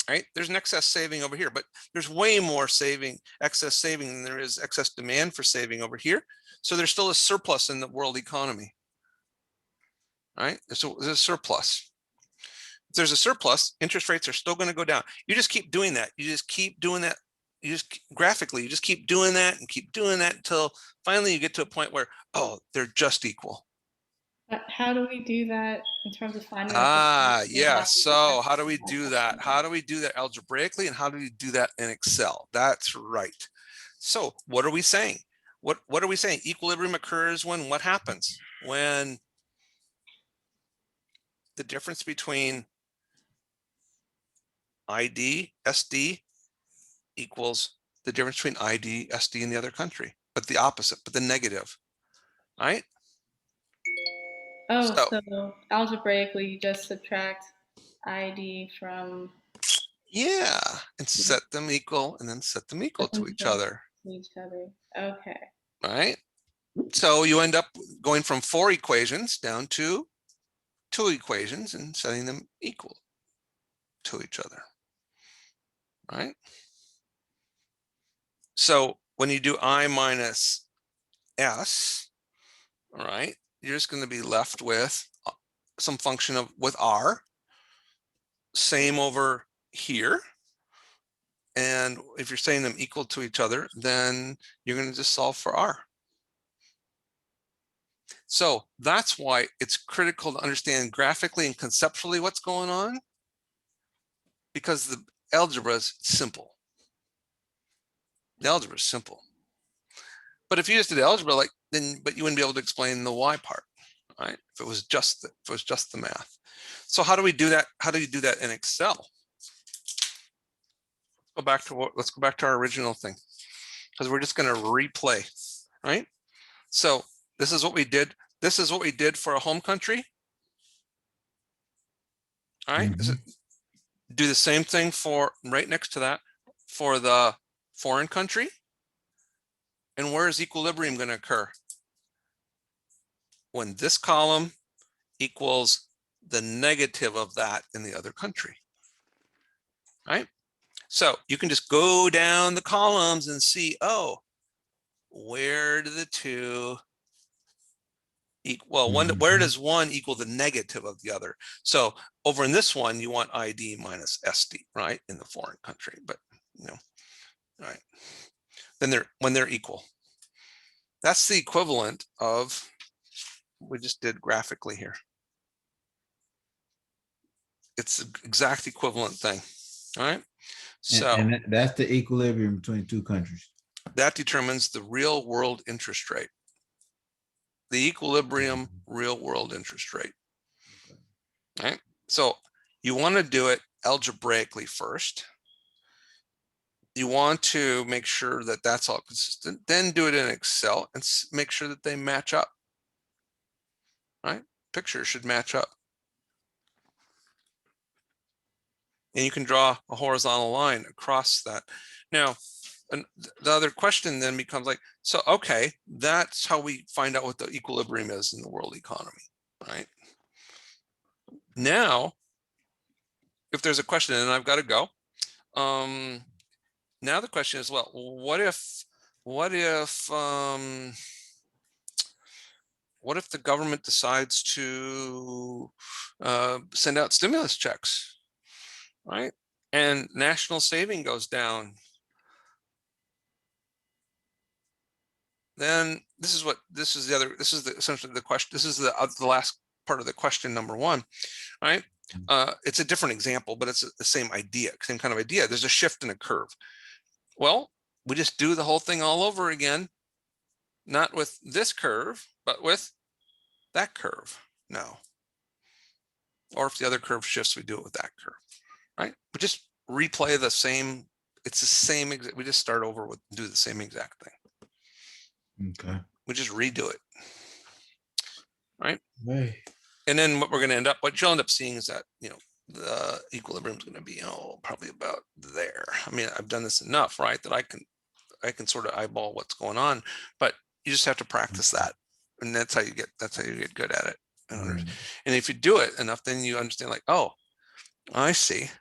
right? There's an excess saving over here, but there's way more excess saving than there is excess demand for saving over here. So there's still a surplus in the world economy, right? So there's a surplus. If there's a surplus, interest rates are still going to go down. You just keep doing that. You just keep doing that. You just graphically, you just keep doing that and keep doing that until finally you get to a point where, oh, they're just equal. But how do we do that in terms of finding? Yeah. So how do we do that? How do we do that algebraically, and how do we do that in Excel? That's right. So what are we saying? What are we saying? Equilibrium occurs when what happens? When the difference between ID, SD equals the difference between ID, SD in the other country, but the opposite, but the negative, right? Oh, So- so algebraically, you just subtract ID from Yeah, and set them equal, and then set them equal to each other, each other. Okay. right? So you end up going from 4 equations down to 2 equations and setting them equal to each other, right? So when you do I minus S, all right, you're just going to be left with some function of with R. Same over here. And if you're saying them equal to each other, then you're going to just solve for R. So that's why it's critical to understand graphically and conceptually what's going on, because the algebra is simple. The algebra is simple. But if you just did algebra, but you wouldn't be able to explain the Y part, right? If it was just the math. So how do we do that? How do you do that in Excel? Let's go back to our original thing, because we're just going to replay, right? So this is what we did. This is what we did for a home country. All right. Do the same thing for right next to that for the foreign country. And where is equilibrium going to occur? When this column equals the negative of that in the other country, right? So you can just go down the columns and see, oh, where do the two equal? Well, where does one equal the negative of the other? So over in this one, you want ID minus SD, right? In the foreign country, but all right. Then when they're equal. That's the equivalent of what we just did graphically here. It's the exact equivalent thing. All right. So and that's the equilibrium between 2 countries. That determines the real world interest rate. The equilibrium real world interest rate. Right. So you want to do it algebraically first. You want to make sure that that's all consistent, then do it in Excel and make sure that they match up, right? Pictures should match up. And you can draw a horizontal line across that. Now, the other question then becomes like, so, okay, that's how we find out what the equilibrium is in the world economy, right? Now, if there's a question, and I've got to go, now the question is, well, what if the government decides to send out stimulus checks, right? And national saving goes down. Then this is essentially the question. This is the last part of the question, number 1, right? It's a different example, but it's the same idea, same kind of idea. There's a shift in a curve. Well, we just do the whole thing all over again, not with this curve, but with that curve now. Or if the other curve shifts, we do it with that curve, right? We just replay the same. It's the same. We just start over with do the same exact thing. Okay. We just redo it, right? Right. And then what you'll end up seeing is that, the equilibrium is going to be, probably about there. I mean, I've done this enough, right, that I can sort of eyeball what's going on, but you just have to practice that. And that's how you get good at it. And if you do it enough, then you understand like, oh, I see.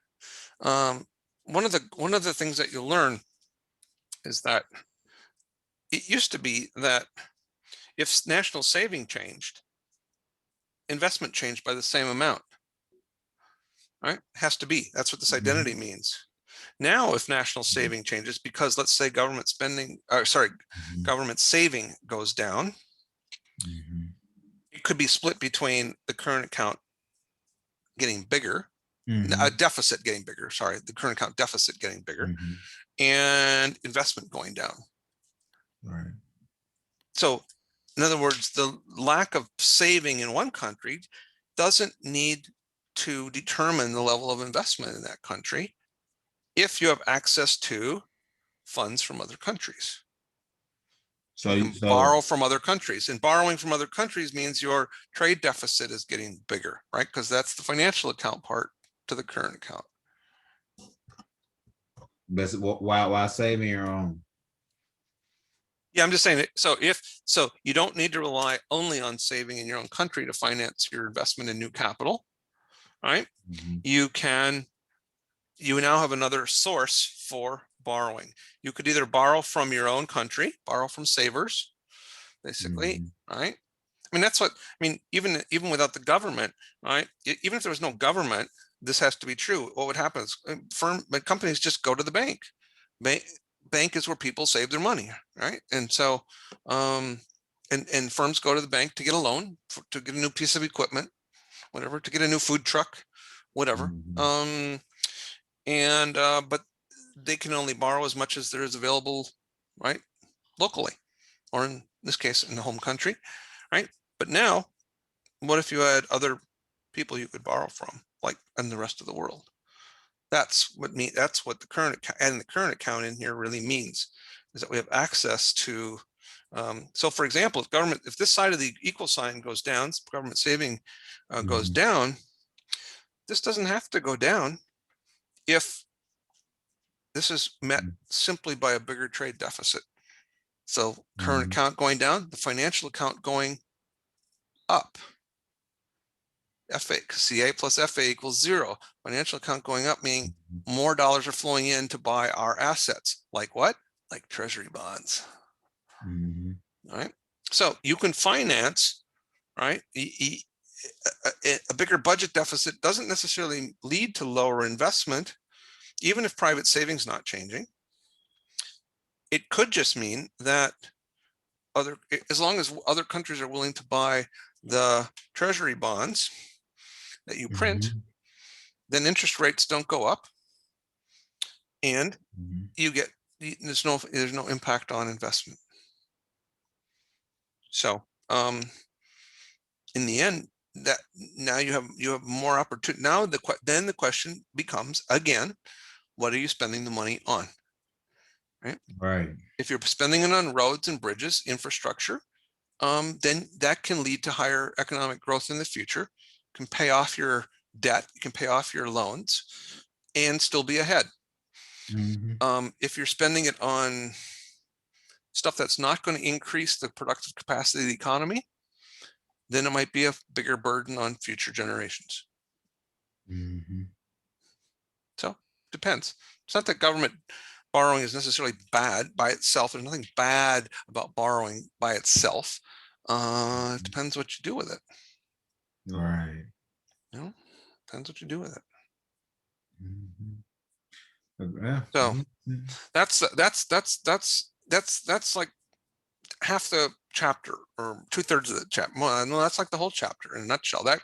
one of the things that you'll learn is that it used to be that if national saving changed, investment changed by the same amount. Right? Has to be. That's what this identity means. Now, if national saving changes, because let's say government spending, government saving goes down, it could be split between the current account getting bigger, a deficit getting bigger, the current account deficit getting bigger, and investment going down. Right. So, in other words, the lack of saving in one country doesn't need to determine the level of investment in that country if you have access to funds from other countries. So you can borrow from other countries, and borrowing from other countries means your trade deficit is getting bigger, right? Because that's the financial account part to the current account. But while saving your own. Yeah, I'm just saying it. So you don't need to rely only on saving in your own country to finance your investment in new capital, right? You now have another source for borrowing. You could either borrow from your own country, borrow from savers, basically, right? I mean, that's what, I mean, even without the government, right? Even if there was no government, this has to be true. What would happen is companies just go to the bank. Bank is where people save their money, right? And so, and firms go to the bank to get a loan, to get a new piece of equipment, whatever, to get a new food truck, whatever. But they can only borrow as much as there is available, right, locally, or in this case, in the home country, right? But now, what if you had other people you could borrow from, like in the rest of the world? That's what the current account, and the current account in here really means, is that we have access to. So, for example, if this side of the equal sign goes down, government saving goes down, this doesn't have to go down if this is met simply by a bigger trade deficit. So current account going down, the financial account going up. CA plus FA equals 0. Financial account going up, meaning more dollars are flowing in to buy our assets. Like what? Like treasury bonds. All right. So you can finance, right? A bigger budget deficit doesn't necessarily lead to lower investment, even if private savings not changing. It could just mean that as long as other countries are willing to buy the treasury bonds that you print, then interest rates don't go up, and there's no impact on investment. So in the end, that now you have more opportunity. Now then the question becomes again, what are you spending the money on? Right. If you're spending it on roads and bridges, infrastructure, then that can lead to higher economic growth in the future. You can pay off your debt, you can pay off your loans, and still be ahead. If you're spending it on stuff that's not going to increase the productive capacity of the economy, then it might be a bigger burden on future generations. So depends. It's not that government borrowing is necessarily bad by itself. There's nothing bad about borrowing by itself. It depends what you do with it. Right. Depends what you do with it. So that's like half the chapter, or 2/3 of the chapter. Well, no, that's like the whole chapter in a nutshell. That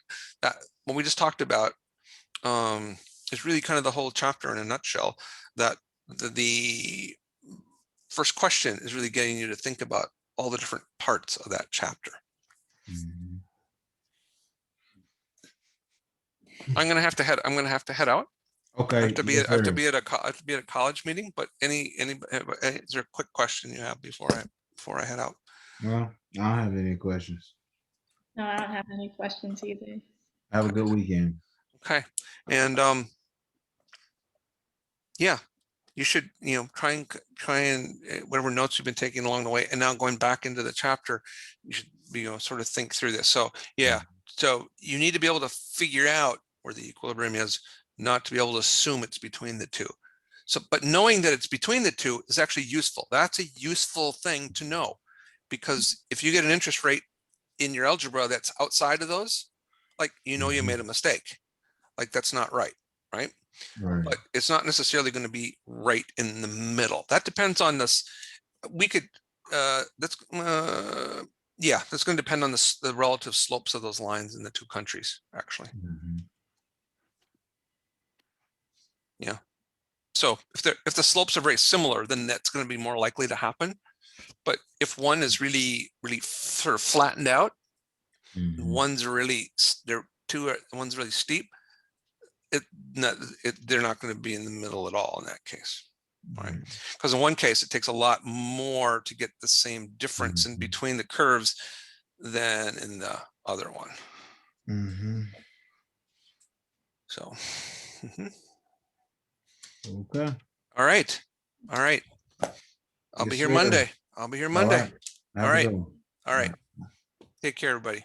what we just talked about is really kind of the whole chapter in a nutshell. That the first question is really getting you to think about all the different parts of that chapter. I'm gonna have to head out. Okay. I have to be at a college meeting. But is there a quick question you have before I head out? Well, I don't have any questions. No, I don't have any questions either. Have a good weekend. Okay, and yeah, you should try and whatever notes you've been taking along the way, and now going back into the chapter, you should sort of think through this. So yeah, so you need to be able to figure out where the equilibrium is, not to be able to assume it's between the two. So, but knowing that it's between the two is actually useful. That's a useful thing to know, because if you get an interest rate in your algebra that's outside of those, like, you know, you Mhm. made a mistake. Like, that's not right, right? Right. But it's not necessarily going to be right in the middle. That depends on this. We could, yeah, that's going to depend on the relative slopes of those lines in the two countries, actually. Mhm. So if the slopes are very similar, then that's going to be more likely to happen. But if one is really, really sort of flattened out, and Mhm. one's really, one's really steep, they're not going to be in the middle at all in that case. Right, Right. because in one case it takes a lot more to get the same difference in Mhm. between the curves than in the other one. Mhm. So, mhm. Okay. All right, all right. I'll be Yes, here sir. Monday. I'll be here All Monday. right. Have All a right, good one. all right. Take care, everybody.